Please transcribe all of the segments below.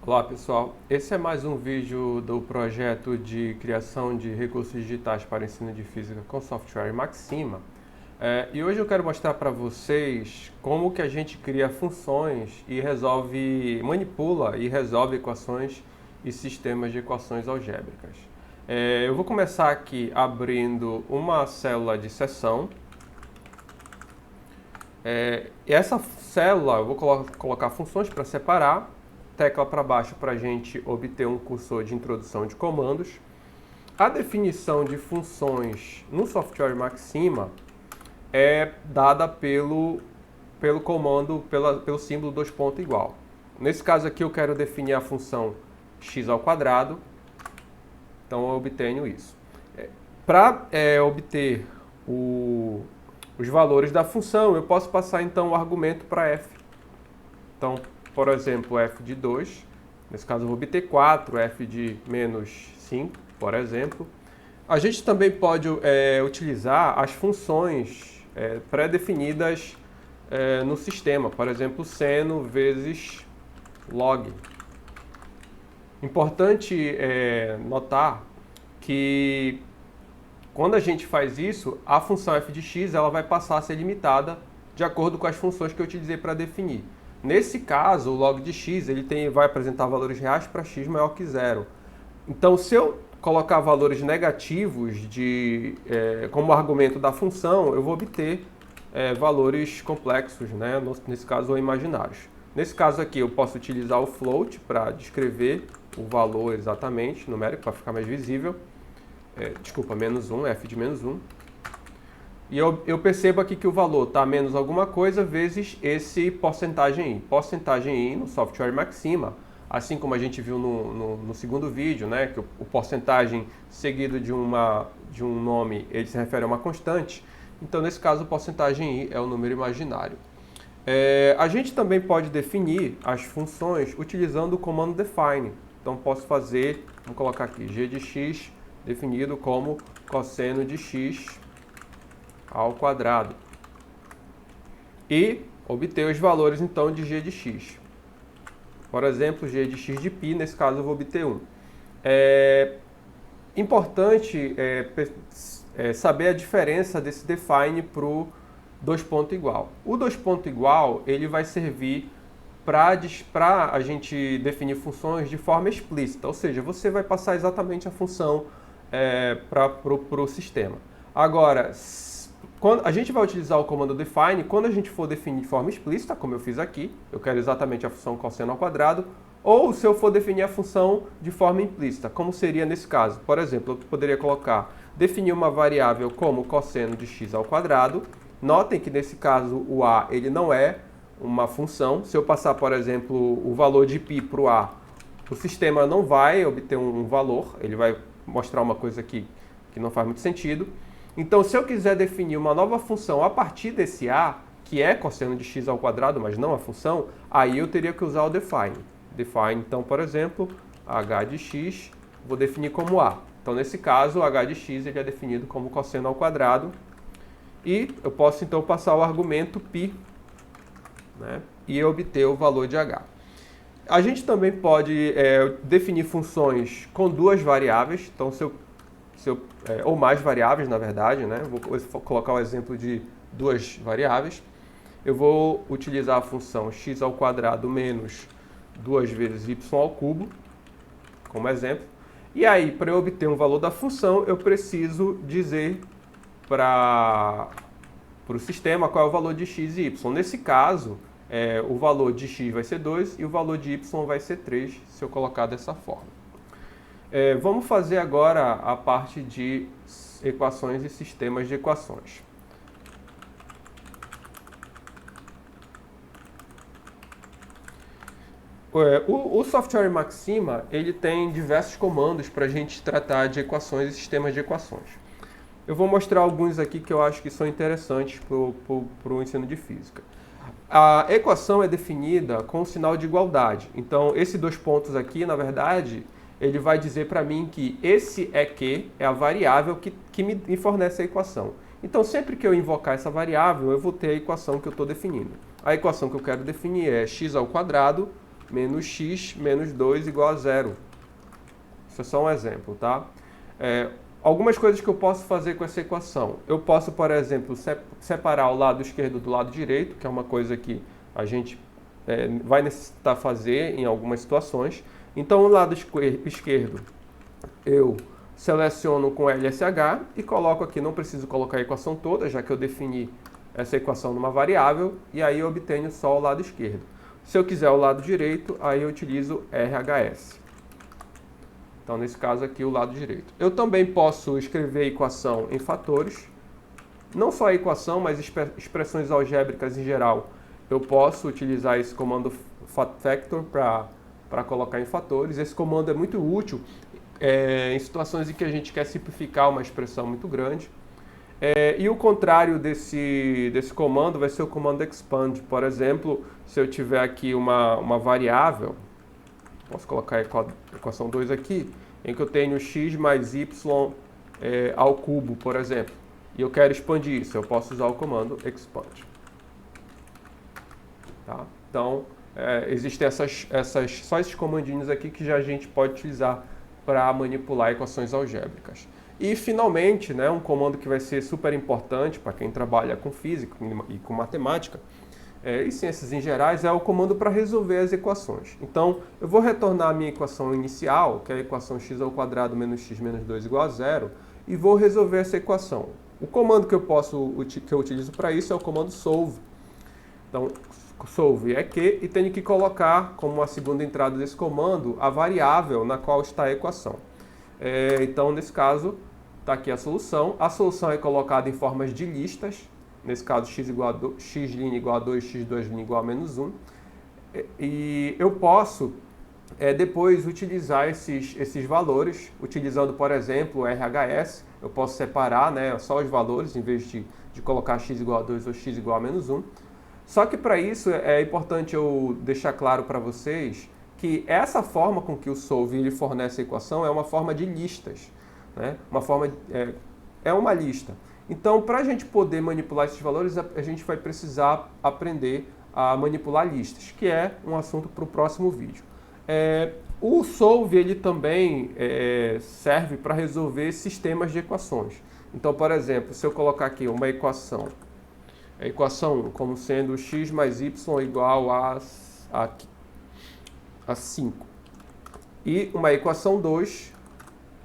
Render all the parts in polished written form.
Olá pessoal, esse é mais um vídeo do projeto de criação de recursos digitais para ensino de física com software Maxima. E hoje eu quero mostrar para vocês como que a gente cria funções e manipula e resolve equações e sistemas de equações algébricas. Eu vou começar aqui abrindo uma célula de seção. E essa célula eu vou colocar funções para separar. Tecla para baixo para a gente obter um cursor de introdução de comandos. A definição de funções no software Maxima é dada pelo comando, pelo símbolo dois pontos igual. Nesse caso aqui eu quero definir a função x ao quadrado, então eu obtenho isso. Para obter os valores da função, eu posso passar então o argumento para f. Então, por exemplo, f de 2, nesse caso eu vou obter 4, f de menos 5, por exemplo. A gente também pode utilizar as funções pré-definidas no sistema, por exemplo, seno vezes log. Importante notar que quando a gente faz isso, a função f de x ela vai passar a ser limitada de acordo com as funções que eu utilizei para definir. Nesse caso, o log de x vai apresentar valores reais para x maior que zero. Então, se eu colocar valores negativos como argumento da função, eu vou obter valores complexos, né? Nesse caso, ou imaginários. Nesse caso aqui, eu posso utilizar o float para descrever o valor exatamente, numérico, para ficar mais visível. Menos 1, f de menos 1. E eu percebo aqui que o valor está menos alguma coisa vezes esse porcentagem i. Porcentagem i no software Maxima, assim como a gente viu no segundo vídeo, né, que o porcentagem seguido de um nome, ele se refere a uma constante. Então, nesse caso, o porcentagem i é o número imaginário. A gente também pode definir as funções utilizando o comando define. Então, posso fazer, vamos colocar aqui, g de x definido como cosseno de x ao quadrado. E obter os valores, então, de g de x. Por exemplo, g de x de π, nesse caso eu vou obter 1. Importante saber a diferença desse define para o dois pontos igual. O dois pontos igual, ele vai servir para a gente definir funções de forma explícita, ou seja, você vai passar exatamente a função para o sistema. Agora, a gente vai utilizar o comando define quando a gente for definir de forma explícita, como eu fiz aqui, eu quero exatamente a função cosseno ao quadrado, ou se eu for definir a função de forma implícita, como seria nesse caso. Por exemplo, eu poderia definir uma variável como cosseno de x ao quadrado. Notem que nesse caso o a ele não é uma função. Se eu passar, por exemplo, o valor de π para o a, o sistema não vai obter um valor, ele vai mostrar uma coisa aqui que não faz muito sentido. Então, se eu quiser definir uma nova função a partir desse a, que é cosseno de x ao quadrado, mas não a função, aí eu teria que usar o define. Define, então, por exemplo, h de x, vou definir como a. Então, nesse caso, o h de x ele é definido como cosseno ao quadrado. E eu posso, então, passar o argumento π, né, e obter o valor de h. A gente também pode definir funções com duas variáveis. Então, ou mais variáveis, na verdade, né? Vou colocar o exemplo de duas variáveis. Eu vou utilizar a função x ao quadrado menos 2 vezes y ao cubo, como exemplo. E aí, para eu obter um valor da função, eu preciso dizer para o sistema qual é o valor de x e y. Nesse caso, o valor de x vai ser 2 e o valor de y vai ser 3, se eu colocar dessa forma. Vamos fazer agora a parte de equações e sistemas de equações. O software Maxima ele tem diversos comandos para a gente tratar de equações e sistemas de equações. Eu vou mostrar alguns aqui que eu acho que são interessantes para o ensino de física. A equação é definida com o sinal de igualdade. Então, esses dois pontos aqui, na verdade, ele vai dizer para mim que esse EQ é a variável que me fornece a equação. Então, sempre que eu invocar essa variável, eu vou ter a equação que eu estou definindo. A equação que eu quero definir é x ao quadrado menos x menos 2 igual a zero. Isso é só um exemplo, tá? Algumas coisas que eu posso fazer com essa equação. Eu posso, por exemplo, separar o lado esquerdo do lado direito, que é uma coisa que a gente vai necessitar fazer em algumas situações. Então, o lado esquerdo eu seleciono com LSH e coloco aqui, não preciso colocar a equação toda, já que eu defini essa equação numa variável, e aí eu obtenho só o lado esquerdo. Se eu quiser o lado direito, aí eu utilizo RHS. Então, nesse caso aqui, o lado direito. Eu também posso escrever a equação em fatores, não só a equação, mas expressões algébricas em geral. Eu posso utilizar esse comando factor para colocar em fatores. Esse comando é muito útil em situações em que a gente quer simplificar uma expressão muito grande. E o contrário desse comando vai ser o comando expand. Por exemplo, se eu tiver aqui uma variável, posso colocar a equação 2 aqui, em que eu tenho x mais y ao cubo, por exemplo, e eu quero expandir isso, eu posso usar o comando expand. Tá? Então, existem só esses comandinhos aqui que já a gente pode utilizar para manipular equações algébricas. E, finalmente, um comando que vai ser super importante para quem trabalha com física e com matemática, e ciências em gerais, é o comando para resolver as equações. Então, eu vou retornar a minha equação inicial, que é a equação x² menos x menos 2 igual a zero, e vou resolver essa equação. O comando que eu utilizo para isso é o comando solve. Então, solve é que, e tenho que colocar como a segunda entrada desse comando a variável na qual está a equação. Então, nesse caso, está aqui a solução. A solução é colocada em formas de listas. Nesse caso, x igual a x' igual a 2, x2' igual a menos 1. E eu posso depois utilizar esses valores, utilizando, por exemplo, o RHS. Eu posso separar só os valores, em vez de colocar x igual a 2 ou x igual a menos 1. Só que para isso é importante eu deixar claro para vocês que essa forma com que o solve ele fornece a equação é uma forma de listas. É uma lista. Então, para a gente poder manipular esses valores, a gente vai precisar aprender a manipular listas, que é um assunto para o próximo vídeo. O solve ele também serve para resolver sistemas de equações. Então, por exemplo, se eu colocar aqui uma equação, a equação 1 como sendo x mais y igual a 5, e uma equação 2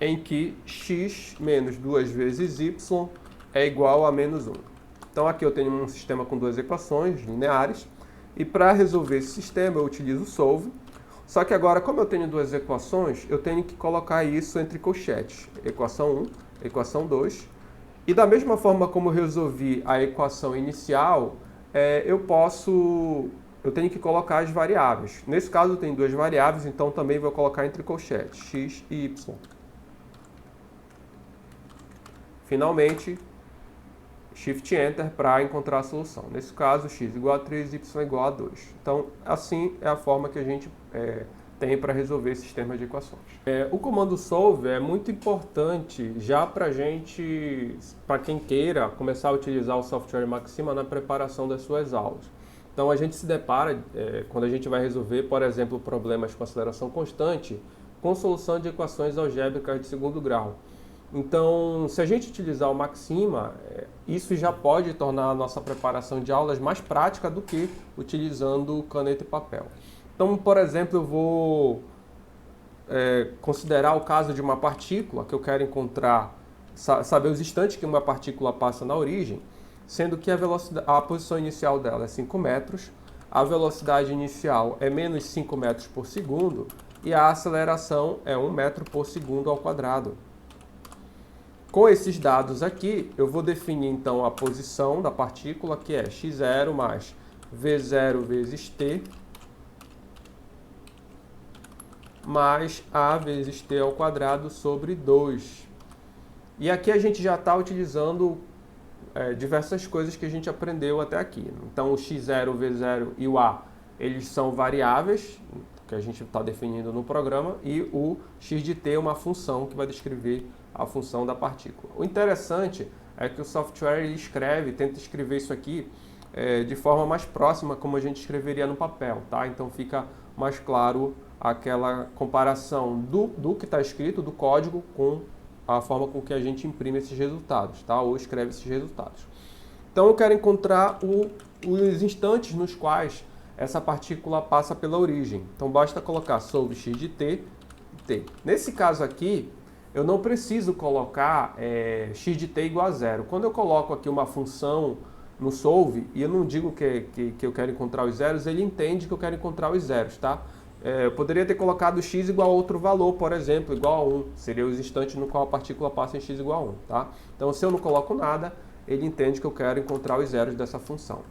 em que x menos 2 vezes y é igual a menos 1. Então aqui eu tenho um sistema com duas equações lineares, e para resolver esse sistema eu utilizo o solve. Só que agora, como eu tenho duas equações, eu tenho que colocar isso entre colchetes. Equação 1, equação 2. E da mesma forma como eu resolvi a equação inicial, eu tenho que colocar as variáveis. Nesse caso eu tenho duas variáveis, então também vou colocar entre colchetes, x e y. Finalmente, Shift Enter para encontrar a solução. Nesse caso, x igual a 3, y igual a 2. Então, assim é a forma que a gente tem para resolver esse sistema de equações. O comando solve é muito importante já para quem queira começar a utilizar o software Maxima na preparação das suas aulas. Então, a gente se depara, quando a gente vai resolver, por exemplo, problemas com aceleração constante, com solução de equações algébricas de segundo grau. Então, se a gente utilizar o Maxima, isso já pode tornar a nossa preparação de aulas mais prática do que utilizando caneta e papel. Então, por exemplo, eu vou considerar o caso de uma partícula que eu quero encontrar, saber os instantes que uma partícula passa na origem, sendo que a posição inicial dela é 5 metros, a velocidade inicial é menos 5 metros por segundo e a aceleração é 1 metro por segundo ao quadrado. Com esses dados aqui, eu vou definir então a posição da partícula, que é x0 mais v0 vezes t, mais a vezes t ao quadrado sobre 2. E aqui a gente já está utilizando diversas coisas que a gente aprendeu até aqui. Então, o x0, o v0 e o a, eles são variáveis que a gente está definindo no programa, e o x de t é uma função que vai descrever a função da partícula. O interessante é que o software ele tenta escrever isso aqui de forma mais próxima como a gente escreveria no papel, tá? Então fica mas claro, aquela comparação do que está escrito, do código, com a forma com que a gente imprime esses resultados, tá? Ou escreve esses resultados. Então eu quero encontrar os instantes nos quais essa partícula passa pela origem. Então basta colocar solve x de t, t. Nesse caso aqui, eu não preciso colocar x de t igual a zero. Quando eu coloco aqui uma função no solve, e eu não digo que eu quero encontrar os zeros, ele entende que eu quero encontrar os zeros, tá? Eu poderia ter colocado x igual a outro valor, por exemplo, igual a 1. Seria os instantes no qual a partícula passa em x igual a 1, tá? Então, se eu não coloco nada, ele entende que eu quero encontrar os zeros dessa função.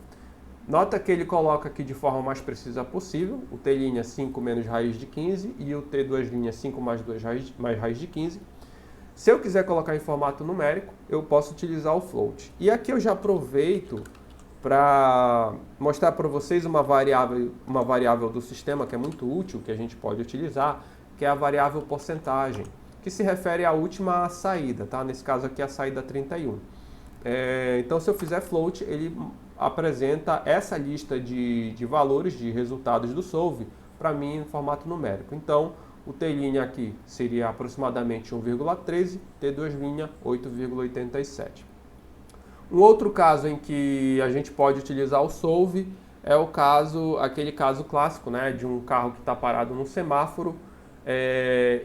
Nota que ele coloca aqui de forma mais precisa possível, o t' 5 menos raiz de 15 e o t2' 5 mais 2 mais raiz de 15. Se eu quiser colocar em formato numérico, eu posso utilizar o float. E aqui eu já aproveito para mostrar para vocês uma variável do sistema que é muito útil, que a gente pode utilizar, que é a variável porcentagem, que se refere à última saída, tá? Nesse caso aqui a saída 31. Então se eu fizer float, ele apresenta essa lista de valores, de resultados do solve, para mim em formato numérico. Então o t' aqui seria aproximadamente 1,13, t2' 8,87. Um outro caso em que a gente pode utilizar o solve é aquele caso clássico, né, de um carro que está parado num semáforo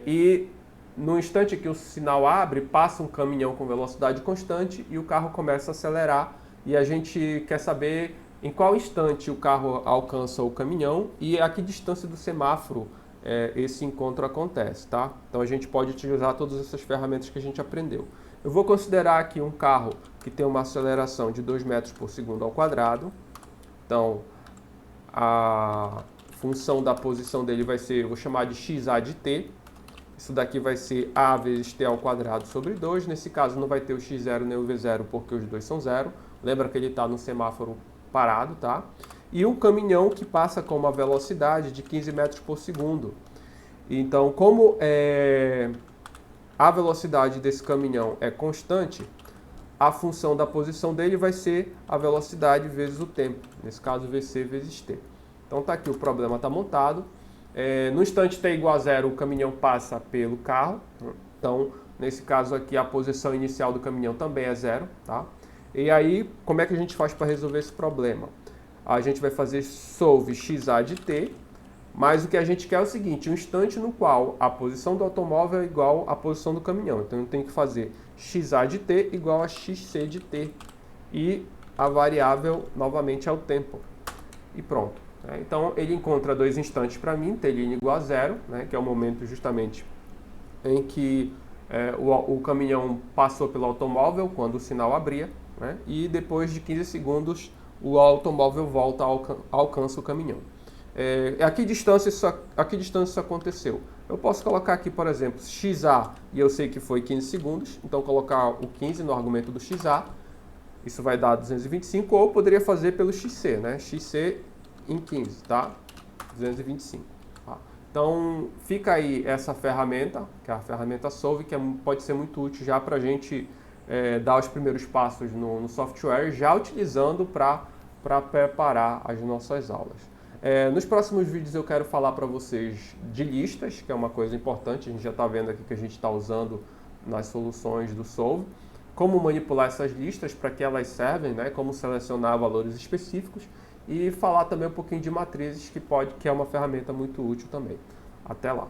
e no instante que o sinal abre, passa um caminhão com velocidade constante e o carro começa a acelerar e a gente quer saber em qual instante o carro alcança o caminhão e a que distância do semáforo esse encontro acontece, tá? Então a gente pode utilizar todas essas ferramentas que a gente aprendeu. Eu vou considerar aqui um carro que tem uma aceleração de 2 metros por segundo ao quadrado. Então, a função da posição dele vai ser, eu vou chamar de xa de t. Isso daqui vai ser a vezes t ao quadrado sobre 2. Nesse caso não vai ter o x0 nem o v0 porque os dois são zero. Lembra que ele está no semáforo parado, tá? E um caminhão que passa com uma velocidade de 15 metros por segundo. Então, como a velocidade desse caminhão é constante, a função da posição dele vai ser a velocidade vezes o tempo. Nesse caso, vc vezes t. Então, tá aqui, o problema está montado. No instante t igual a zero, o caminhão passa pelo carro. Então, nesse caso aqui, a posição inicial do caminhão também é zero, tá? E aí, como é que a gente faz para resolver esse problema? A gente vai fazer solve xa de t, mas o que a gente quer é o seguinte, um instante no qual a posição do automóvel é igual à posição do caminhão. Então eu tenho que fazer xa de t igual a xc de t. E a variável, novamente, é o tempo. E pronto. Então ele encontra dois instantes para mim, t' igual a zero, né, que é o momento justamente em que o caminhão passou pelo automóvel, quando o sinal abria, né, e depois de 15 segundos o automóvel volta, alcança o caminhão. A que distância isso aconteceu? Eu posso colocar aqui, por exemplo, xa, e eu sei que foi 15 segundos, então colocar o 15 no argumento do xa, isso vai dar 225, ou eu poderia fazer pelo xc, né? xc em 15, tá? 225. Tá? Então, fica aí essa ferramenta, que é a ferramenta Solve, que pode ser muito útil já para a gente dar os primeiros passos no software, já utilizando para preparar as nossas aulas. Nos próximos vídeos eu quero falar para vocês de listas, que é uma coisa importante, a gente já está vendo aqui que a gente está usando nas soluções do Solve, como manipular essas listas, para que elas servem, né, como selecionar valores específicos, e falar também um pouquinho de matrizes, que é uma ferramenta muito útil também. Até lá!